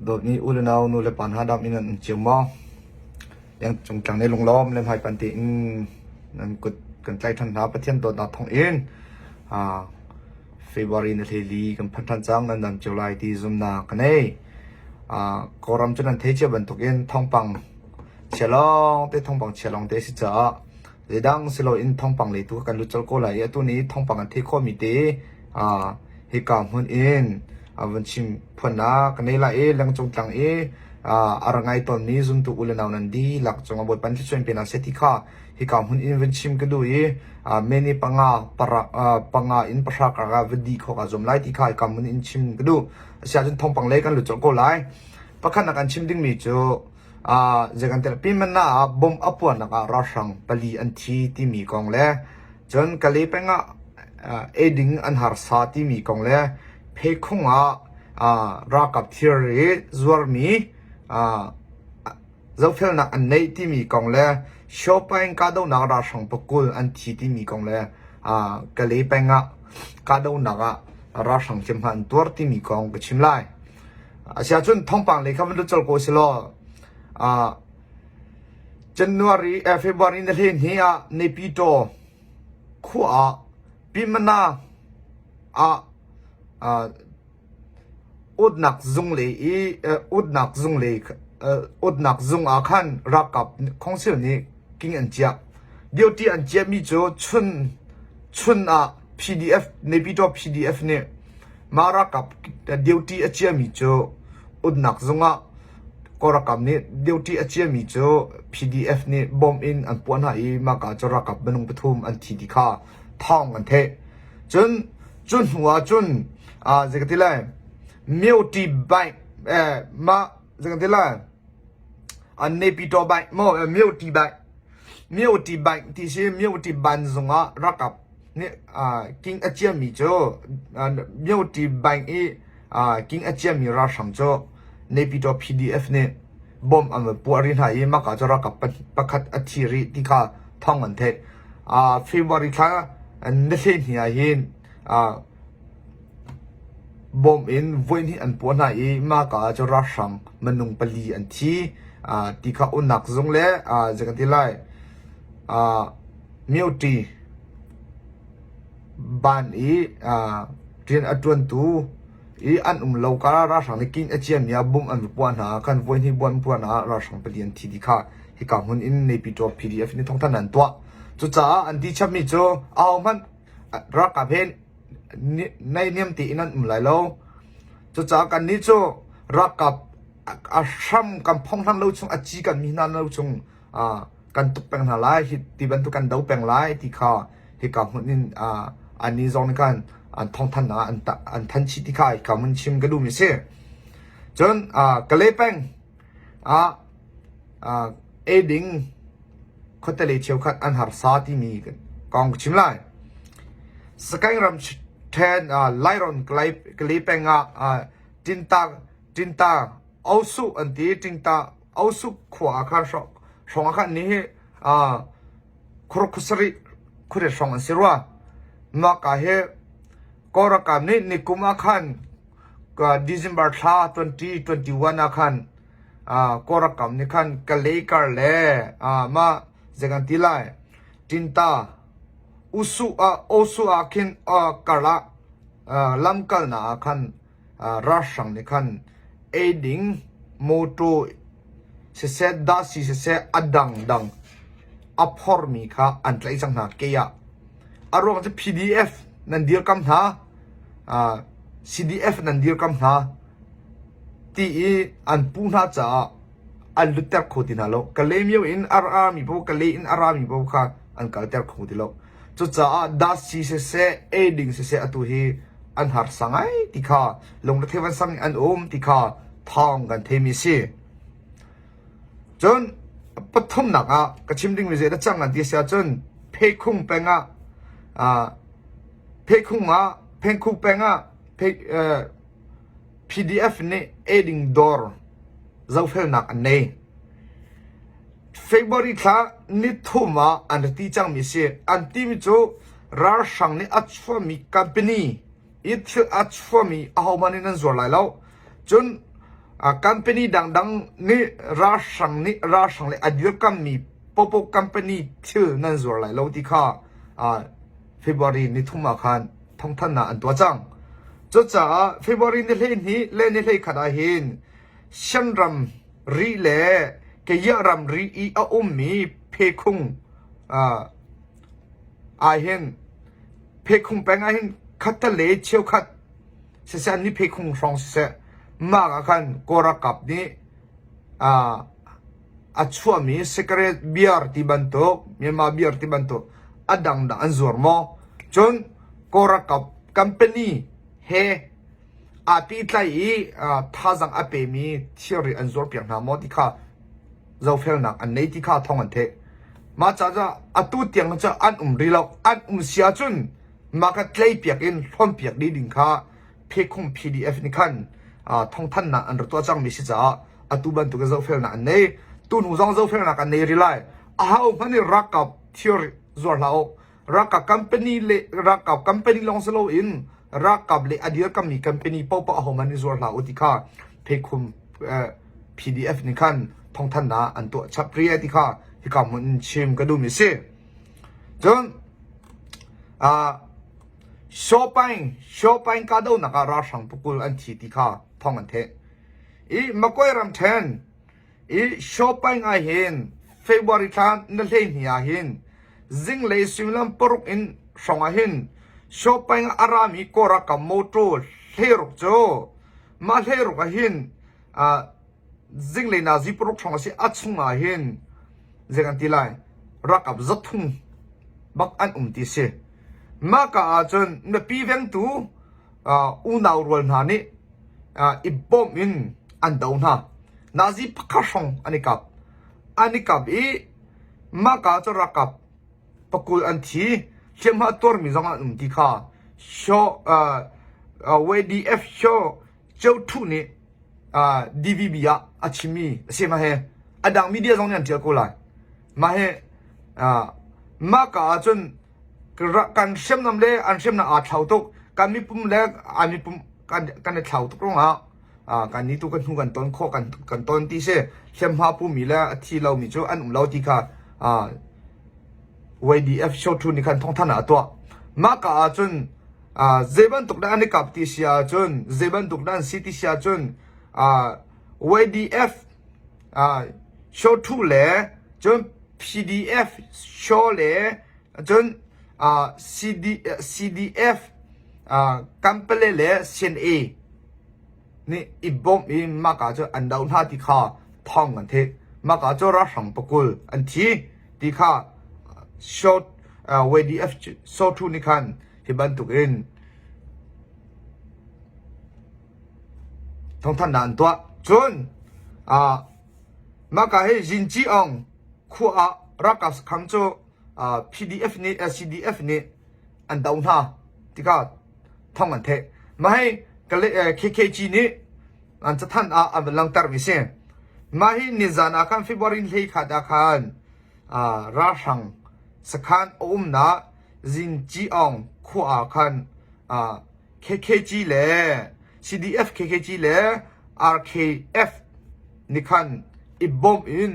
โดดนี้อุลนาวนูเลปันหาดำอินันเจียวมอยังจงจังในลงล้อมเล่มไฮปันตินั่นกดกันใจทันหาประเทศตัวนัดทองเอ็นเฟบรุยนเทลีกันพันธันจังนั้นนำเจ้าลายที่ซุมนากันเองกอรัมจนันเทเจบันทุกเอ็นทองปังเชลองเตทองปังเชลองเตสิจ้าเรดังสโลอินทองปังเลยตัวกันลุจลโกไหลตัวนี้ทองปังกันเทโคมิเตฮิกามหุนเอ็นวันชิมพนักกันในละหลังจงจังอารไงตอนนี้ซุมตุอุลนาวนันดีหลักจงอบทปันที่ช่วยเป็นอาเซติค่าฮิกามหุนวันชิมก็ดูเมนี่ปังอินประชากรวดีเขาก็จมไล่ที่ค่าฮิกามหุนชิมก็ดูเสียจนทองปังเลยกันหลุดจงก็ไล่ประคันนักการชิมดิ้งมีจูจะกันเตลปีมันน่าบอมอัปวันนักราชังปลีอันที่มีกองเล่จนกะเลยเป็นดิ้งอันหาร์ซาที่มีกองเล่เพคงรักกับเทียรีจวร์มีเจ้าเฟลนักอันไหนที่มีกองเล่ชอบไปกาดูนักราชังปกุลอันที่มีกองเล่กะเลยเป็นกาดูนักราชังเชื่อมันตัวที่มีกองก็ชิมไล่เสียจนท้องปังเลยครับมันรู้จักโกสิโลJanuary February นั่นเองเนี่ยในปีโตขัวปีมันน่ะอุดนักซุงเลยอุดนักซุงเลยอุดนักซุงอาคันรักกับของเสียนี่กินอันเจียเดี๋ยวที่อันเจียมีโจชุนPDF ในปีโต PDF เนี่ยมารักกับเดี๋ยวที่อันเจียมีโจอุดนักซุงก็รักกับนี่เดี๋ยวที่อาเจียมีโจ PDF นี่บอมอินอันปวนหายมากจะรักกับเป็นองปฐุมอันที่ดีค่าท่องกันเทจนหัวจนจะกันที่ไรเมียวตีใบมาจะกันที่ไรอันในปีต่อไปมั่วเมียวตีใบที่เชื่อเมียวตีบันซงรักกับนี่กินอาเจียมีโจเมียวตีใบกินอาเจียมีราชังโจในปีตัว PDF เนี่ยบอมปวดรินหายมากจะรักกับประคัดอธิริที่ข้าท่องกันเทFebruary ข้านั่นเองเนี่ยบอมอินวันที่อันปวดหายมากจะรักสังมันนุ่งปลีอันที่ข้าอุนักซงเล่จะกันที่ไรมิวตีบ้านเรียนอัจวนตูอันเลวการราชังในกินอาเจียมีบุ้มอันปวนหากันวันที่บวนปวนหาราชังเปลี่ยนที่ดีค่ะที่กำหุ่นอินในปีตัว PDF นี่ท่องท่านนั้นตัวจุดจ้าอันที่ชับมีโจเอามันรักกับเพนในเนียมตีนั้นไหลแล้วจุดจ้ากันนี้โจรักกับอาชัมกันพองท่านเราชงอาจีกันมีนั่นเราชงกันตุกแปลงหาไล่ที่บรรทุกันเดาแปลงไล่ที่ข้าที่กำหุ่นอินอันนี้จงในการอันท่องท่านนะอันทันชิติค่ายคำมันชิมกระดูมิเซ่จนกะเลเป็งดิ้งคตเลเชียวขัดอันหาร์ซาที่มีกันกองชิมไล่สกายรำแทนไลรอนกะเลเป็งจินตาเอาสุอันที่จินตาเอาสุขวาข้าสองข้านี้ครุกสริคุเรสองอันสิรัวมากาเฮก็รักกับนี่นิคุมาคันก็December 2021อาคันก็รักกับนี่คันกะเลกันเล่มาจะกันที่ไรจินตาอุสุอาคินกะละลำกันนะคันราชังนี่คันดิ้งโมโตเสเดาสีเสอดังอัพอร์มีค่ะอันตรายจังหนักเกียอารมณ์จะ PDF นั่นเดียวกันนะCDF นั่นเดียวกันนะที่อันพูน่าจะอันลุตเตอร์โคตินาโลกะเลมิวอินอารามีพวกกะเลอินอารามีพวกค่ะอันกะเลเตอร์โคติโลจุดจ้าดัชซีเซดิ้งเซอตุฮีอันหาร์สังไอที่ค่ะลงเทวันสังอันที่ค่ะทองกันเทมิซีจนปฐมนักกระชิมดิ้งวิเศษจังอันที่เสียจนเพคุงเป็นเพคุงเป็นPDF นี่ดิ้งดอร์เจ้าเฟลนักอันนี้ February ท่านี่ทุ่มอันที่จังมิเสียอันที่มิจูราชังนี่อัจฉริมีคัมพานีอีที่อัจฉริมีเอามานี่นั่นส่วนไรแล้วจน company dang ni ra sang le adir kam mi popo company thil nan zor lai lo ti kha February ni thuma khan thong than na an tua chang cho cha February ni le ni le ni le khada hin shanram ri le ke ya ram ri I a mi phe khung hin phe khung peng hin khat le cheu khat se san ni phe khung song se ma ka khan kora kap ni achua mi secret biar ti banto Myanmar biar ti banto adang da anzor mo chon kora kap company he ati tlai thazang ape mi theory anzor piang na mo ti kha zo fel nak an nei ti kha thong an the ma cha ja atu tiang cha an ri lo an sia chun ma ka tlai piak in hlom piak di ding kha phe khum PDF ni khan thong than na an to chang mi si cha atu ban tu ka zo fel na an nei tu nu zong zo fel na kan nei ri lai a hau mani rakap theory zor lao rakap company long selo in rakap le adir kam mi company popa ho mani zor lao ti kha phe khum PDF ni khan thong than na an to chapria ti kha hi ka mun chim ka du mi se jon shopping ka do na ka ra sang pukul an thi ti kha thong an the makoi ram then shopping a hin February than na le ni a hin zing le simlam poruk in song a hin shopping arami kora ka moto heruk jo ma heruk a hin zing le na zi poruk song a si achung a hin zegan ti lai rakap zathung bak an ti se ma ka chon na pi veng tu u naw rol na ni ibom in an daw na nazi pakashong anikap ma ka cho rakap pakul an thi chemha tor mi zong an ti kha show WDF show chau thu ni DVB ya achimi se ma he adang media zong nyan tia ko lai ma he ma ka chon kan sem nam le an sem na a thau tok kan mi pum le ani pum kan thau tok rong kan ni tu kan hu kan ton kho kan ton ti se sem ha pu mi la thi lo mi chu an lo ti kha YDF show tu ni kan thong thana to ma ka chun zeban tuk da ani kap ti sia chun zeban tuk dan city sia chun YDF show tu le chun PDF show le chun CDF company le CNA ni ibom in ma ka cho an daun ha ti kha thong an the ma ka cho ra sang pakul an thi ti kha short WDF so thu ni khan hi ban tuk in thong than nan to chun ma ka he jin chi ong khu rakas khang cho PDF ni CDF ni an daun ha ti kha thong an the ma he KKG ni an cha than an lang tar mi se ma hi ni zana kan February le kha da khan ra sang sakhan na jin ji ong khu khan KKG le CDF KKG le RKF ni khan ibom in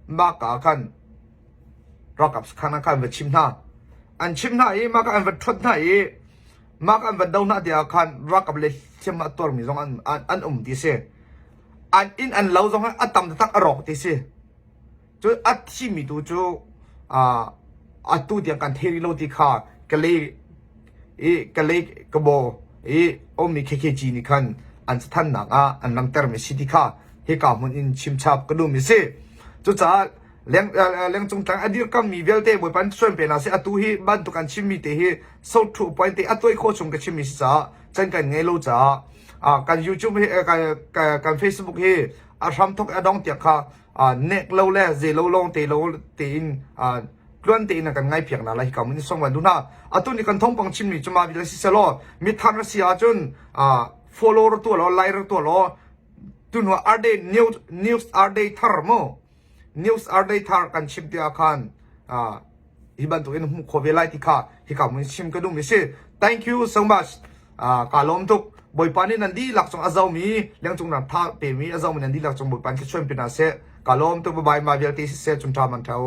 ma ka khan rakap sakhan kan va chim na an chim na ma ka an va thot na ma ka an va daw na dia khan rakap le chim tor mi zong an ti se an in an lo zong atam tak arok ti se chu at chi mi tu chu atu dia kan theri lo ti kha kale kabo omi KKG ni khan an than na an lang ter mi city kha he ka mun in chim chap ka du mi se chu cha leng chung tang adir kam mi velte boy pan swen pe na se atu hi ban tu kan chim mi te hi so 2 point te atoi kho chung ka chim mi sa chan kan nge lo cha kan YouTube he kan Facebook he ram thok adong tia kha nek lo le je lo long te in luan te na kan ngai phiak na lai ka mun song wan du na atu ni kan thong pang chim mi chuma bi la si selo mi than ra sia chun follow ro to lo like ro to lo tu no arde news arde thar mo news arde thar kan chim tia khan iban to in hum kho ve lai ti kha hi ka mun chim ka du mi se thank you so much ka lom tuk บอยปานี่นันดีหลักจงอาเจ้ามีเลี้ยงจงนับท่าเปมีอาเจ้ามันนันดีหลักจงบอยปานแค่ช่วยเป็นอาเซกาลมตัวบายมาเบียตีเซจุนทามันเท่า